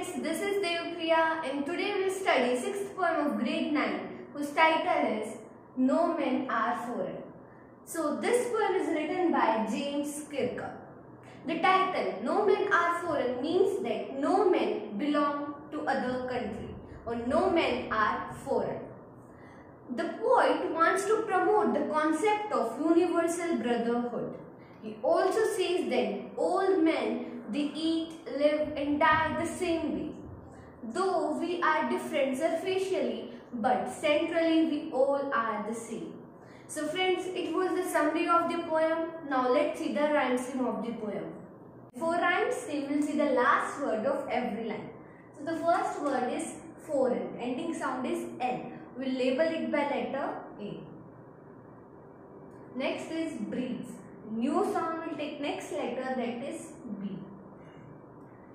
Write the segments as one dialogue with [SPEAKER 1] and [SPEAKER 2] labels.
[SPEAKER 1] friends, this is Devpriya and today we will study 6th poem of grade 9 whose title is No Men Are Foreign. So this poem is written by James Kirker. The title No Men Are Foreign means that no men belong to other country or no men are foreign. The poet wants to promote the concept of universal brotherhood. He also says that all men, they eat, live and die the same way. Though we are different surfacially, but centrally we all are the same. So friends, it was the summary of the poem. Now let's see the rhyme scheme of the poem. For rhyme scheme, we will see the last word of every line. So the first word is foreign. Ending sound is N. We will label it by letter A. Next is breeds. New sound will take next letter, that is B.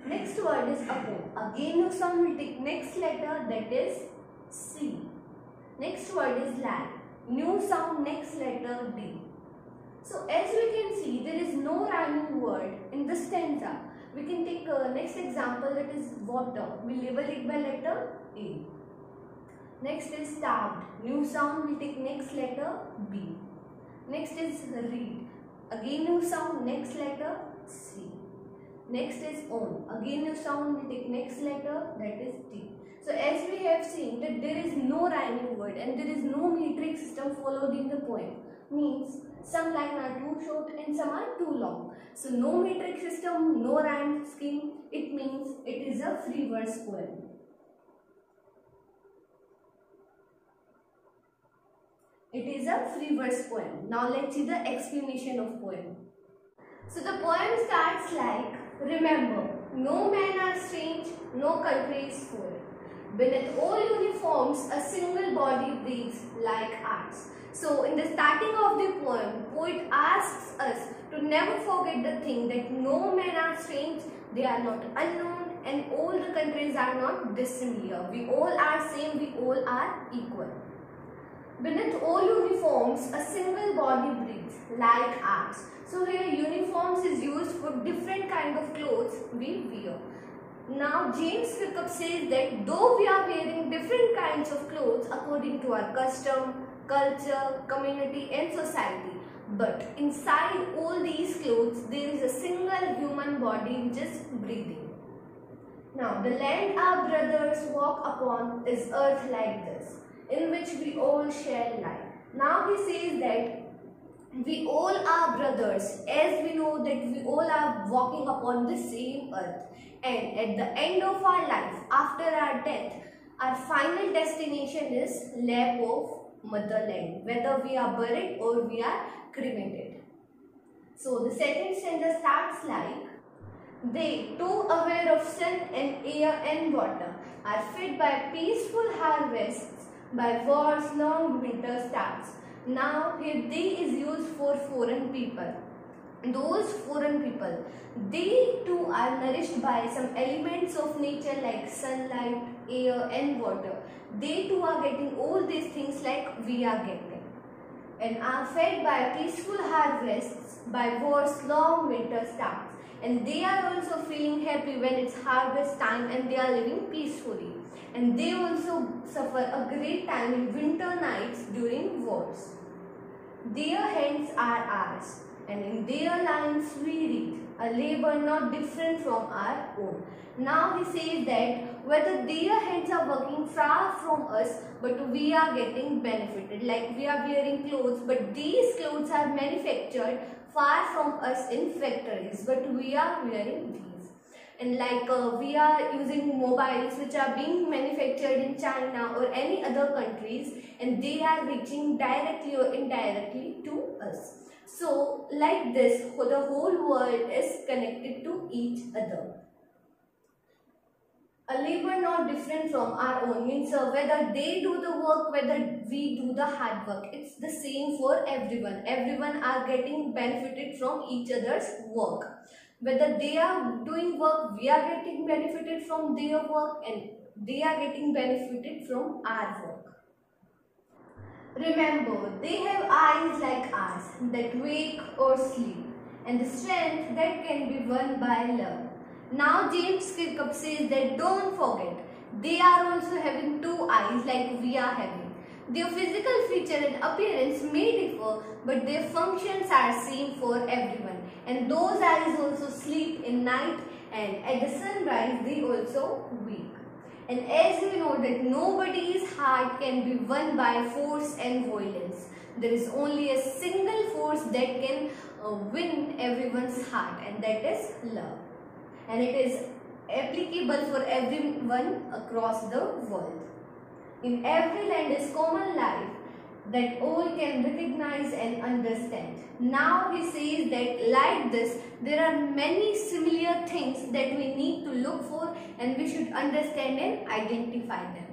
[SPEAKER 1] Next word is upon. Again new sound will take next letter, that is C. Next word is land. New sound next letter D. So as we can see, there is no rhyming word in this stanza. We can take next example, that is water. We label it by letter A. Next is starved. New sound will take next letter B. Next is read. Again new sound next letter C. Next is on. Again new sound will take next letter, that is D. So as we have seen that there is no rhyming word and there is no metric system followed in the poem. Means some lines are too short and some are too long. So no metric system, no rhyme scheme. It means it is a free verse poem. It is a free verse poem. Now let's see the explanation of poem. So the poem starts like, remember, no men are strange, no country is foreign. Beneath all uniforms, a single body breathes like ours. So in the starting of the poem, poet asks us to never forget the thing that no men are strange, they are not unknown, and all the countries are not dissimilar. We all are same, we all are equal. Beneath all uniforms, a single body breathes like ours. So here uniforms is used for different kind of clothes we wear. Now James Kirker says that though we are wearing different kinds of clothes according to our custom, culture, community and society, but inside all these clothes there is a single human body which is breathing. Now the land our brothers walk upon is earth like this, in which we all share life. Now he says that we all are brothers, as we know that we all are walking upon the same earth, and at the end of our life, after our death, our final destination is lap of motherland, whether we are buried or we are cremated. So the second stanza starts like, they, too aware of sun and air and water, are fed by peaceful harvests, by war's long winter starts. Now here they is used for foreign people. Those foreign people, they too are nourished by some elements of nature like sunlight, air and water. They too are getting all these things like we are getting, and are fed by peaceful harvests, by war's long winter starts. And they are also feeling happy when it's harvest time and they are living peacefully. And they also suffer a great time in winter nights during wars. Their hands are ours, and in their lines we read, a labor not different from our own. Now he says that whether their hands are working far from us, but we are getting benefited. Like we are wearing clothes, but these clothes are manufactured far from us in factories, but we are wearing these. And like we are using mobiles which are being manufactured in China or any other countries, and they are reaching directly or indirectly to us. So like this, the whole world is connected to each other. A labor not different from our own means whether they do the work, whether we do the hard work, it's the same for everyone. Everyone are getting benefited from each other's work. Whether they are doing work, we are getting benefited from their work, and they are getting benefited from our work. Remember, they have eyes like ours that wake or sleep, and the strength that can be won by love. Now James Kirkup says that don't forget, they are also having two eyes like we are having. Their physical feature and appearance may differ, but their functions are same for everyone. And those eyes also sleep in night, and at the sunrise they also wake. And as we know that nobody's heart can be won by force and violence. There is only a single force that can win everyone's heart, and that is love. And it is applicable for everyone across the world. In every land is common life that all can recognize and understand. Now he says that like this, there are many similar things that we need to look for, and we should understand and identify them.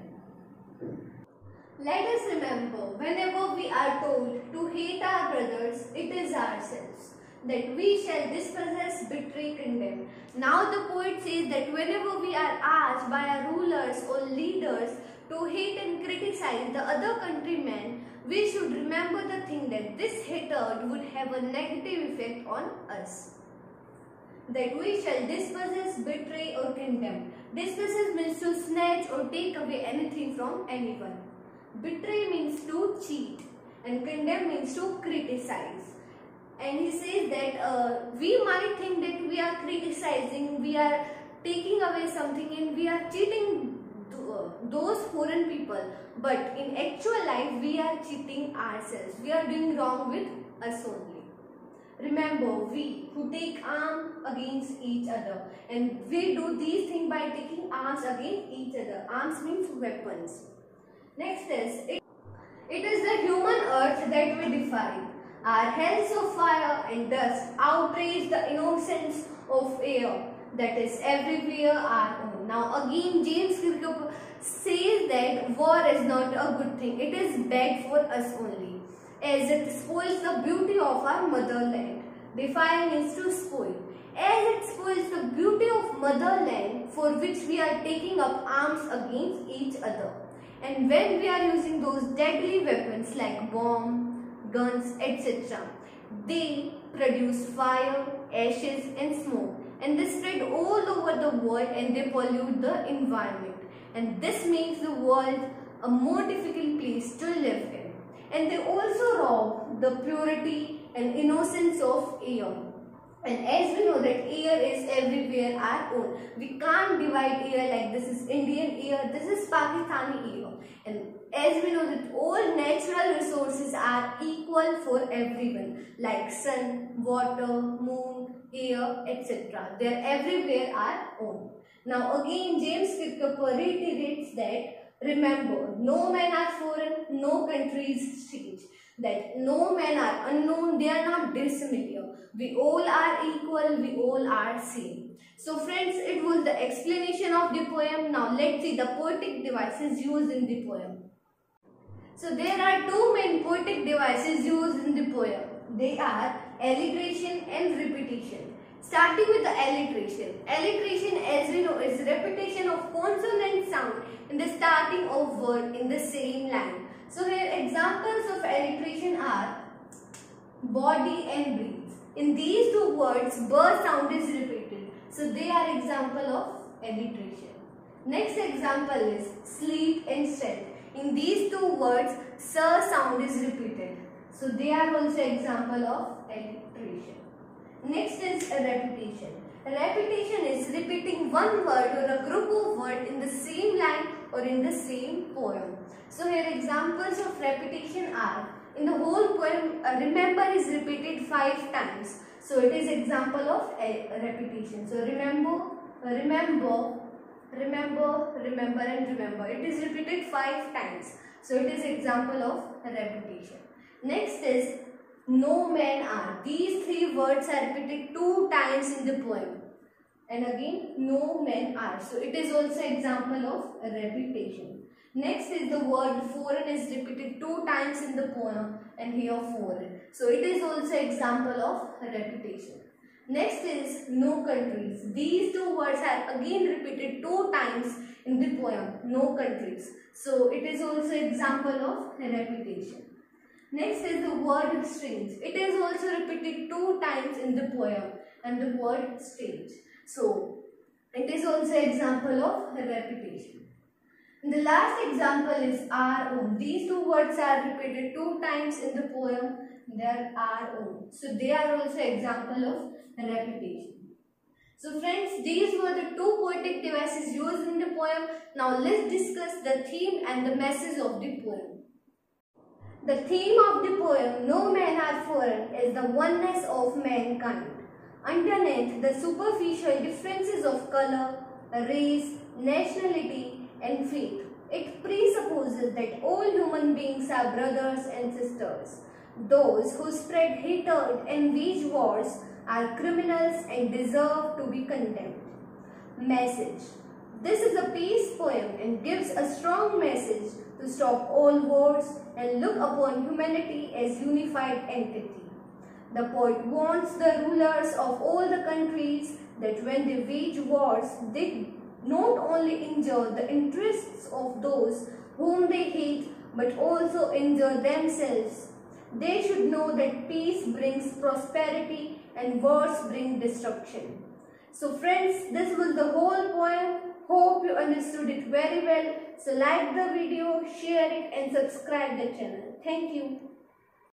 [SPEAKER 1] Let us remember, whenever we are told to hate our brothers, it is ourselves that we shall dispossess, betray, condemn. Now the poet says that whenever we are asked by our rulers or leaders to hate and criticize the other countrymen, we should remember the thing that this hatred would have a negative effect on us. That we shall dispossess, betray or condemn. Dispossess means to snatch or take away anything from anyone. Betray means to cheat, and condemn means to criticize. And he says that we might think that we are criticizing, we are taking away something, and we are cheating those foreign people. But in actual life, we are cheating ourselves. We are doing wrong with us only. Remember, we who take arms against each other, and we do these things by taking arms against each other. Arms means weapons. Next is, it is the human earth that we defy. Our hells of fire and dust outrage the innocence of air that is everywhere our own. Now again James Kirkup says that war is not a good thing. It is bad for us only, as it spoils the beauty of our motherland. Defy means to spoil. As it spoils the beauty of motherland for which we are taking up arms against each other. And when we are using those deadly weapons like bomb, guns, etc., they produce fire, ashes and smoke, and they spread all over the world and they pollute the environment. And this makes the world a more difficult place to live in. And they also rob the purity and innocence of air. And as we know that air is everywhere our own. We can't divide air like this is Indian air, this is Pakistani air. And as we know that all natural resources are equal for everyone, like sun, water, moon, air, etc. They are everywhere our own. Now again James Kirkup reiterates that remember, no men are foreign, no country is strange. That no men are unknown, they are not dissimilar. We all are equal, we all are same. So friends, it was the explanation of the poem. Now let's see the poetic devices used in the poem. So there are two main poetic devices used in the poem. They are alliteration and repetition. Starting with the alliteration. Alliteration, as we know, is repetition of consonant sound in the starting of word in the same line. So here examples of alliteration are body and breathe. In these two words, b sound is repeated. So they are example of alliteration. Next example is sleep and strength. In these two words, s sound is repeated. So they are also example of alliteration. Next is a repetition. A repetition is repeating one word or a group of words in the same line or in the same poem. So here examples of repetition are, in the whole poem, remember is repeated 5 times. So it is example of a repetition. So remember, remember, remember, remember and remember. It is repeated 5 times. So it is example of repetition. Next is no men are. These 3 words are repeated 2 times in the poem. And again no men are. So it is also example of repetition. Next is the word foreign is repeated 2 times in the poem, and here foreign. So it is also example of repetition. Next is no countries. These 2 words are again repeated 2 times in the poem, no countries. So it is also example of repetition. Next is the word strange. It is also repeated 2 times in the poem, and the word strange. So It is also an example of repetition. And the last example is our own. These two words are repeated 2 times in the poem. They are our own. So they are also example of repetition. So friends, these were the 2 poetic devices used in the poem. Now let's discuss the theme and the message of the poem. The theme of the poem, No Men Are Foreign, is the oneness of mankind. Underneath the superficial differences of color, race, nationality, and faith, it presupposes that all human beings are brothers and sisters. Those who spread hatred and wage wars are criminals and deserve to be condemned. Message. This is a peace poem and gives a strong message to stop all wars and look upon humanity as unified entity. The poet warns the rulers of all the countries that when they wage wars, they not only injure the interests of those whom they hate, but also injure themselves. They should know that peace brings prosperity and wars bring destruction. So friends, this was the whole poem. Hope you understood it very well. So like the video, share it and subscribe the channel. Thank you.